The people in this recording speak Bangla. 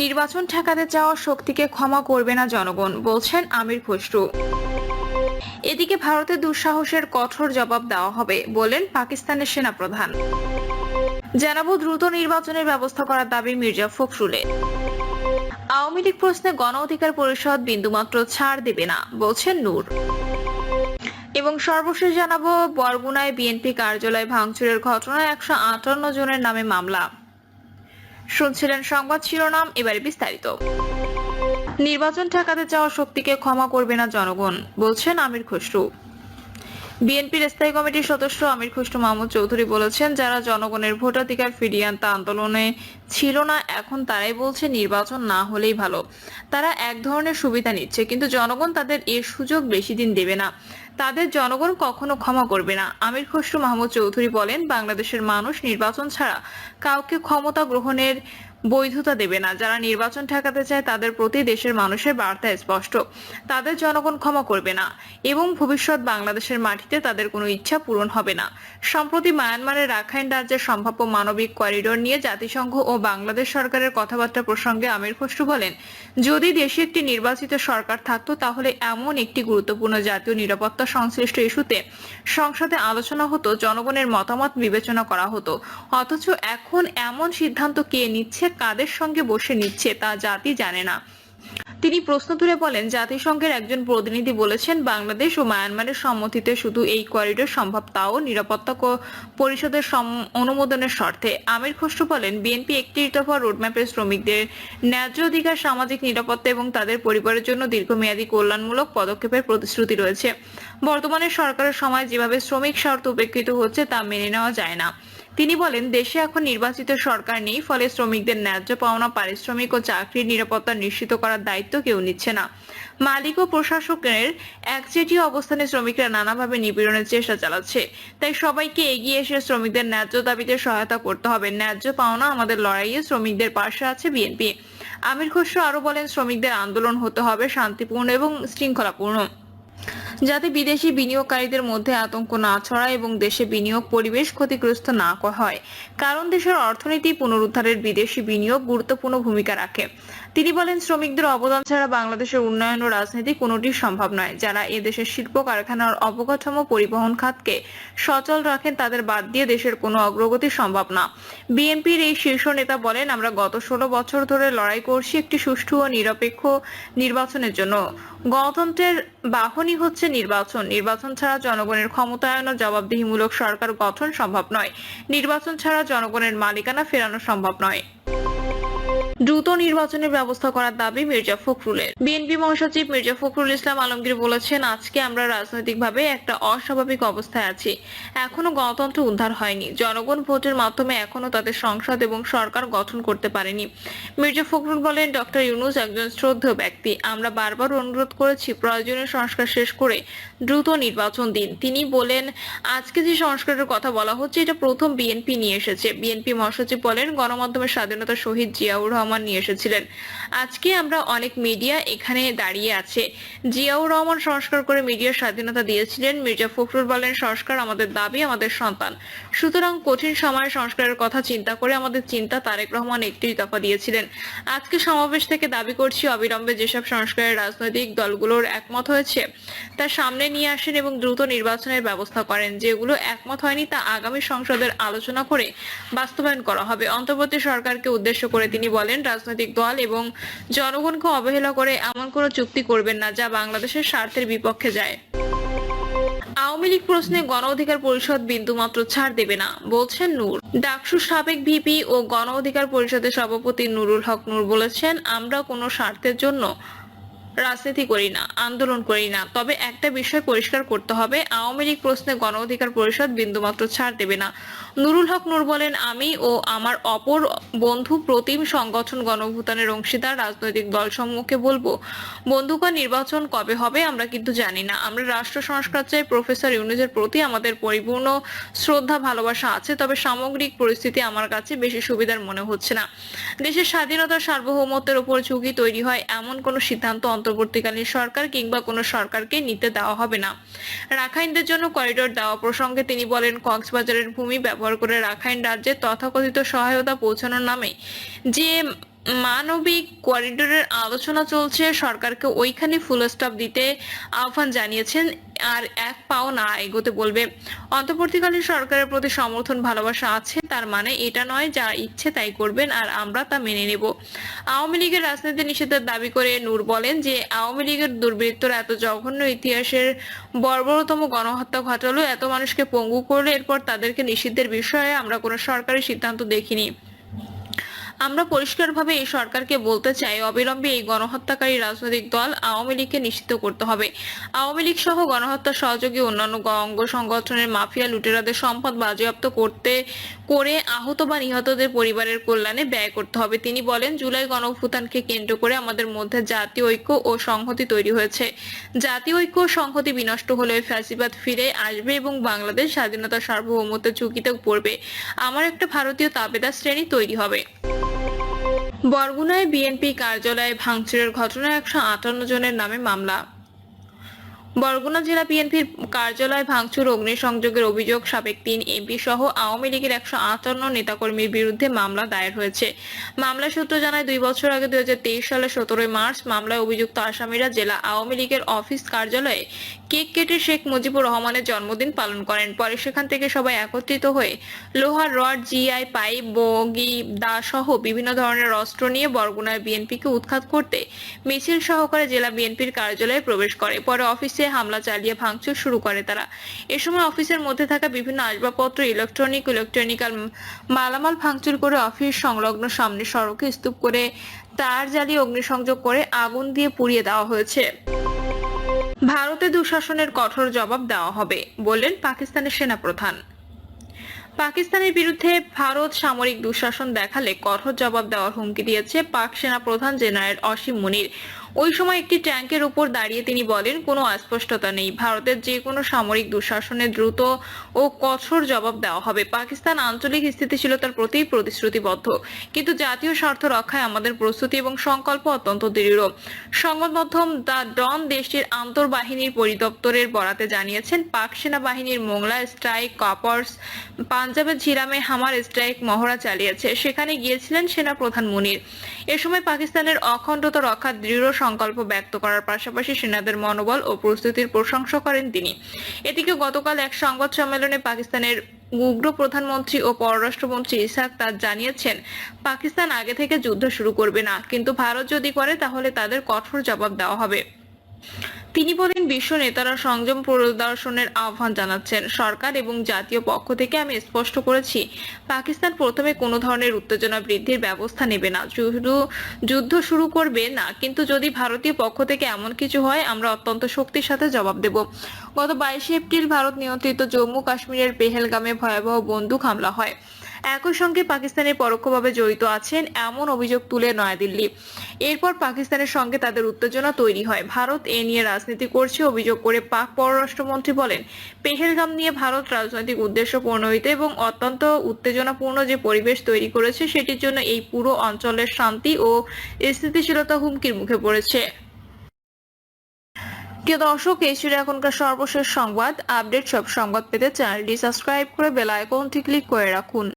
নির্বাচন ঠেকাতে চাওয়া শক্তিকে ক্ষমা করবে না জনগণ, বলছেন আমির খসরু। এদিকে ভারতের দুঃসাহসের কঠোর জবাব দেওয়া হবে, বললেন পাকিস্তানের সেনাপ্রধান। জানাবো দ্রুত নির্বাচনের ব্যবস্থা করার দাবি মির্জা ফখরুলের। আওয়ামী লীগ প্রশ্নে গণ অধিকার পরিষদ বিন্দুমাত্র ছাড় দেবে না, বলছেন নূর। এবং সর্বশেষ জানাবো বরগুনায় বিএনপি কার্যালয় ভাঙচুরের ঘটনায় 158 জনের নামে মামলা। শুনছিলেন সংবাদ শিরোনাম, এবারে বিস্তারিত। নির্বাচন ঠেকাতে চাওয়া শক্তিকে ক্ষমা করবে না জনগণ, বলছেন আমির খসরু। বিএনপির স্থায়ী কমিটির সদস্য আমির খসরু মাহমুদ চৌধুরী বলেছেন, যারা জনগণের ভোটাধিকার ফিরিয়ে আনতে আন্দোলনে ছিল না, এখন তারাই বলছে নির্বাচন না হলেই ভালো। তারা এক ধরনের সুবিধা নিচ্ছে, কিন্তু জনগণ তাদের এর সুযোগ বেশি দিন দেবে না। তাদের জনগণ কখনো ক্ষমা করবে না। আমির খসরু মাহমুদ চৌধুরী বলেন, বাংলাদেশের মানুষ নির্বাচন ছাড়া কাউকে ক্ষমতা গ্রহণের বৈধতা দেবে না। যারা নির্বাচন ঠেকাতে চায় তাদের প্রতি দেশের মানুষের বার্তা স্পষ্ট, তাদের জনগণ ক্ষমা করবে না এবং ভবিষ্যৎ বাংলাদেশের মাটিতে তাদের কোনো ইচ্ছা পূরণ হবে না। সম্প্রতি মায়ানমারের রাখাইন রাজ্যের সম্ভাব্য মানবিক করিডোর নিয়ে জাতিসংঘ ও বাংলাদেশ সরকারের কথাবার্তা প্রসঙ্গে আমির খসরু বলেন, যদি দেশে একটি নির্বাচিত সরকার থাকতো তাহলে এমন একটি গুরুত্বপূর্ণ জাতীয় নিরাপত্তা সংশ্লিষ্ট ইস্যুতে সংসদে আলোচনা হতো, জনগণের মতামত বিবেচনা করা হতো। অথচ এখন এমন সিদ্ধান্ত কে নিচ্ছে, কাদের সঙ্গে বসে নিচ্ছে তা জাতি জানে না। তিনি প্রশ্ন তুলে বলেন, জাতিসংঘের একজন প্রতিনিধি বলেছেন, বাংলাদেশ ও মায়ানমারের সম্মতিতে শুধু এই করিডোর সম্ভব, তাও নিরাপত্তা পরিষদের অনুমোদনের শর্তে। আমির খসরু বলেন, বিএনপি একটি দফা রোডম্যাপে শ্রমিকদের ন্যায্য অধিকার, সামাজিক নিরাপত্তা এবং তাদের পরিবারের জন্য দীর্ঘমেয়াদী কল্যাণমূলক পদক্ষেপের প্রতিশ্রুতি রয়েছে। বর্তমানে সরকারের সময় যেভাবে শ্রমিক স্বার্থ উপেক্ষিত হচ্ছে তা মেনে নেওয়া যায় না। তিনি বলেন, দেশে এখন নির্বাচিত সরকার নেই, ফলে শ্রমিকদের ন্যায্য পাওনা, পারিশ্রমিক ও চাকরির নিরাপত্তা নিশ্চিত করার দায়িত্ব কেউ নিচ্ছে না। মালিক ও প্রশাসকের একচেটিয়া অবস্থানে শ্রমিকরা নানাভাবে নিপীড়নের চেষ্টা চালাচ্ছে। তাই সবাইকে এগিয়ে এসে শ্রমিকদের ন্যায্য দাবিতে সহায়তা করতে হবে। ন্যায্য পাওনা আমাদের লড়াইয়ে শ্রমিকদের পাশে আছে বিএনপি। আমির খসরু আরো বলেন, শ্রমিকদের আন্দোলন হতে হবে শান্তিপূর্ণ এবং শৃঙ্খলাপূর্ণ, যাতে বিদেশি বিনিয়োগকারীদের মধ্যে আতঙ্ক না ছড়ায় এবং দেশে বিনিয়োগ পরিবেশ ক্ষতিগ্রস্ত না হয়, কারণ দেশের অর্থনীতি পুনরুদ্ধারের বিদেশি বিনিয়োগ গুরুত্বপূর্ণ ভূমিকা রাখে। তিনি বলেন, শ্রমিকদের অবদান ছাড়া বাংলাদেশের উন্নয়ন ও রাজনীতি কোনোটি সম্ভব নয়। যারা এদেশের শিল্প কারখানার অবকাঠামো, পরিবহন খাতকে সচল রাখেন, তাদের বাদ দিয়ে দেশের কোনো অগ্রগতি সম্ভব না। বিএনপির এই শীর্ষ নেতা বলেন, আমরা গত 16 বছর ধরে লড়াই করছি একটি সুষ্ঠু ও নিরপেক্ষ নির্বাচনের জন্য। গণতন্ত্রের বাহনই হচ্ছে নির্বাচন। নির্বাচন ছাড়া জনগণের ক্ষমতায়ন ও জবাবদিহিমূলক সরকার গঠন সম্ভব নয়। নির্বাচন ছাড়া জনগণের মালিকানা ফেরানো সম্ভব নয়। দ্রুত নির্বাচনের ব্যবস্থা করার দাবি মির্জা ফখরুলের। বিএনপি মহাসচিব মির্জা ফখরুল ইসলাম আলমগীর বলেছেন, আজকে আমরা রাজনৈতিকভাবে একটা অস্বাভাবিক অবস্থায় আছি। এখনো গণতন্ত্র উদ্ধার হয়নি। জনগণ ভোটের মাধ্যমে এখনো তাদের সংসদ এবং সরকার গঠন করতে পারেনি। মির্জা ফখরুল বলেন, ডক্টর ইউনূস একজন শ্রদ্ধেয় ব্যক্তি। আমরা বারবার অনুরোধ করেছি, প্রয়োজনীয় সংস্কার শেষ করে দ্রুত নির্বাচন দিন। তিনি বলেন, আজকে যে সংস্কারের কথা বলা হচ্ছে এটা প্রথম বিএনপি নিয়ে এসেছে। বিএনপি মহাসচিব বলেন, গণমাধ্যমের স্বাধীনতা শহীদ জিয়াউর রহমান নিয়ে এসেছিলেন। আজকে আমরা অনেক মিডিয়া এখানে দাঁড়িয়ে আছে। জিয়াউর রহমান সংস্কার করে মিডিয়ার স্বাধীনতা দিয়েছিলেন। মির্জা ফখরুল বলেন, সংস্কার আমাদের দাবি, আমাদের সন্তান। সুতরাং কঠিন সময়ে সংস্কারের কথা চিন্তা করে আমাদের চিন্তা তারেক রহমান একটি দফা দিয়েছিলেন। আজকে সমাবেশ থেকে দাবি করছি, অবিলম্বে যেসব সংস্কারের রাজনৈতিক দলগুলোর একমত হয়েছে তা সামনে নিয়ে আসেন এবং দ্রুত নির্বাচনের ব্যবস্থা করেন। যেগুলো একমত হয়নি তা আগামী সংসদের আলোচনা করে বাস্তবায়ন করা হবে। অন্তর্বর্তী সরকারকে উদ্দেশ্য করে তিনি বলেন, রাজনৈতিক দল এবং জনগণকে অবহেলা করে এমন কোনো চুক্তি করবেন না যা বাংলাদেশের স্বার্থের বিপক্ষে যায়। আওয়ামী লীগ প্রশ্নে গণ অধিকার পরিষদ বিন্দুমাত্র ছাড় দেবে না, বলছেন নূর। ডাকসুর সাবেক ভিপি ও গণ অধিকার পরিষদের সভাপতি নুরুল হক নূর বলেছেন, আমরা কোনো স্বার্থের জন্য রাজনীতি করি না, আন্দোলন করি না। তবে একটা বিষয় পরিষ্কার করতে হবে, আওয়ামী লীগ প্রশ্নে গণ অধিকার পরিষদ বিন্দুমাত্র ছাড় দেবে না। নুরুল হক নূর বলেন, আমি ও আমার অপর বন্ধু প্রতিম সংগঠন গণঅভ্যুত্থানের অংশীদার রাজনৈতিক দলসমূহকে বলবো, বন্ধুকার নির্বাচন কবে হবে আমরা কিন্তু জানি না। আমরা রাষ্ট্র সংস্কার চাই। প্রফেসর ইউনূসের প্রতি আমাদের পরিপূর্ণ শ্রদ্ধা, ভালোবাসা আছে, তবে সামগ্রিক পরিস্থিতি আমার কাছে বেশি সুবিধার মনে হচ্ছে না। দেশের স্বাধীনতা, সার্বভৌমত্বের উপর ঝুঁকি তৈরি হয় এমন কোনো সিদ্ধান্ত অন্তর্বর্তীকালীন সরকার কিংবা কোনো সরকারকে নিতে দেওয়া হবে না। রাখাইনদের জন্য করিডোর দেওয়া প্রসঙ্গে তিনি বলেন, কক্সবাজারের ভূমি ব্যবহার করে রাখাইন রাজ্যে তথাকথিত সহায়তা পৌঁছানোর নামে যে মানবিক করিডোরের আলোচনা চলছে, সরকারকে ওইখানে ফুল স্টপ দিতে আহ্বান জানিয়েছেন আর এক পাও না এগোতে বলবে। অন্তর্বর্তীকালীন সরকারের প্রতি সমর্থন ভালোবাসা আছে, তার মানে এটা নয় যা ইচ্ছে তাই করবেন আর আমরা তা মেনে নেব। আওয়ামী লীগের রাজনীতি নিষেধের দাবি করে নূর বলেন যে আওয়ামী লীগের দুর্বৃত্তরা এত জঘন্য ইতিহাসের বর্বরতম গণহত্যা ঘটালো, এত মানুষকে পঙ্গু করলো, এরপর তাদেরকে নিষিদ্ধের বিষয়ে আমরা কোনো সরকারি সিদ্ধান্ত দেখিনি। আমরা পরিষ্কারভাবে এই সরকারকে বলতে চাই, অবিলম্বে এই গণহত্যাকারী রাজনৈতিক দল আওয়ামী লীগকে নিষিদ্ধ করতে হবে। আওয়ামী লীগ সহ গণহত্যা সহযোগী অন্যান্য অঙ্গ সংগঠনের মাফিয়া লুটেরাদের সম্পদ বাজেয়াপ্ত করে আহত বা নিহতদের পরিবারের কল্যাণে ব্যয় করতে হবে। তিনি বলেন, জুলাই গণঅভ্যুত্থানকে কেন্দ্র করে আমাদের মধ্যে জাতীয় ঐক্য ও সংহতি তৈরি হয়েছে। জাতীয় ঐক্য ও সংহতি বিনষ্ট হলে ফ্যাসিবাদ ফিরে আসবে এবং বাংলাদেশ স্বাধীনতা সার্বভৌমত্বের ঝুঁকিতে পড়বে। আমার একটা ভারতীয় তাবেদার শ্রেণী তৈরি হবে। বরগুনায় বিএনপি কার্যালয়ে ভাঙচুরের ঘটনায় 158 জনের নামে মামলা। বরগুনা জেলা বিএনপির কার্যালয় ভাঙচুর অগ্নিসংযোগের অভিযোগ সাবেক 3 এমপি সহ আওয়ামী লীগের 158 নেতাকর্মীর বিরুদ্ধে মামলা দায়ের হয়েছে। মামলা সূত্র জানায়, 2 বছর আগে 2023 সালের 17 মার্চ মামলায় অভিযুক্ত আসামিরা জেলা আওয়ামী লীগের অফিস কার্যালয়ে কেক কেটে শেখ মুজিবুর রহমানের জন্মদিন পালন করেন। পরে সেখান থেকে সবাই একত্রিত হয়ে লোহার রড, জিআই পাইপ, বগি, দা সহ বিভিন্ন ধরনের অস্ত্র নিয়ে বরগুনার বিএনপিকে উৎখাত করতে মিছিল সহকারে জেলা বিএনপির কার্যালয়ে প্রবেশ করে। পরে অফিসে হামলা চালিয়ে ভাঙচুর শুরু করে তারা। এ সময় অফিসের মধ্যে থাকা বিভিন্ন আসবাবপত্র, ইলেকট্রনিক্যাল মালামাল ভাঙচুর করে অফিস সংলগ্ন সামনে সড়কে স্তূপ করে তার জ্বালিয়ে অগ্নিসংযোগ করে আগুন দিয়ে পুড়িয়ে দেওয়া হয়েছে। ভারতে দুঃশাসনের কঠোর জবাব দেওয়া হবে বললেন পাকিস্তানের সেনাপ্রধান। পাকিস্তানের বিরুদ্ধে ভারত সামরিক দুঃশাসন দেখালে কঠোর জবাব দেওয়ার হুমকি দিয়েছে পাক সেনা প্রধান জেনারেল অসীম মুনির। ওই সময় একটি ট্যাঙ্কের উপর দাঁড়িয়ে তিনি বলেন, কোনো অস্পষ্টতা নেই, ভারতের যে কোনো সামরিক দুঃশাসনের দ্রুত ও কঠোর জবাব দেওয়া হবে। পাকিস্তান আঞ্চলিক স্থিতিশীলতার প্রতি প্রতিশ্রুতিবদ্ধ, কিন্তু জাতীয় স্বার্থ রক্ষায় আমাদের প্রস্তুতি এবং সংকল্প অত্যন্ত দৃঢ়। সংবাদ মাধ্যম দ্য ডন দেশটির আন্তর্বাহিনীর পরিদপ্তরের বরাতে জানিয়েছেন, পাক সেনাবাহিনীর মোংলা স্ট্রাইক কপার্স পাঞ্জাবের ঝিরামে হামার স্ট্রাইক মহড়া চালিয়েছে, সেখানে গিয়েছিলেন সেনা প্রধান মুনির। এ সময় পাকিস্তানের অখণ্ডতা রক্ষার দৃঢ় সংকল্প ব্যক্ত করার পাশাপাশি সেনাদের মনোবল ও প্রস্তুতির প্রশংসা করেন তিনি। এদিকে গতকাল এক সংবাদ সম্মেলনে পাকিস্তানের উগ্র প্রধানমন্ত্রী ও পররাষ্ট্রমন্ত্রী ইসহাক তাজ জানিয়েছেন, পাকিস্তান আগে থেকে যুদ্ধ শুরু করবে না, কিন্তু ভারত যদি করে তাহলে তাদের কঠোর জবাব দেওয়া হবে। তিনি বলেন, বিশ্ব নেতারা সংযম প্রদর্শনের আহ্বান জানাচ্ছেন। সরকার এবং জাতীয় পক্ষ থেকে আমি স্পষ্ট করেছি, পাকিস্তান প্রথমে কোনো ধরনের উত্তেজনা বৃদ্ধির ব্যবস্থা নেবে না, শুধু যুদ্ধ শুরু করবে না, কিন্তু যদি ভারতীয় পক্ষ থেকে এমন কিছু হয় আমরা অত্যন্ত শক্তির সাথে জবাব দেব। গত 22 এপ্রিল ভারত নিয়ন্ত্রিত জম্মু কাশ্মীরের পেহেলগামে ভয়াবহ বন্দুক হামলা হয়। একই সঙ্গে পাকিস্তানের পরোক্ষভাবে জড়িত আছেন এমন অভিযোগ তুলে নয়াদিল্লি। এরপর পাকিস্তানের সঙ্গে তাদের উত্তেজনা তৈরি হয়। ভারত এ নিয়ে রাজনীতি করছে অভিযোগ করে পাক পররাষ্ট্রমন্ত্রী বলেন, পেহেলগাম নিয়ে ভারত রাজনৈতিক উদ্দেশ্য প্রণোদিত এবং অত্যন্ত উত্তেজনাপূর্ণ যে পরিবেশ তৈরি করেছে সেটির জন্য এই পুরো অঞ্চলের শান্তি ও স্থিতিশীলতা হুমকির মুখে পড়েছে। প্রিয় দর্শক, এই ছিল এখনকার সর্বশেষ সংবাদ আপডেট। সব সংবাদ পেতে চ্যানেলটি সাবস্ক্রাইব করে বেল আইকনটি ক্লিক করে রাখুন।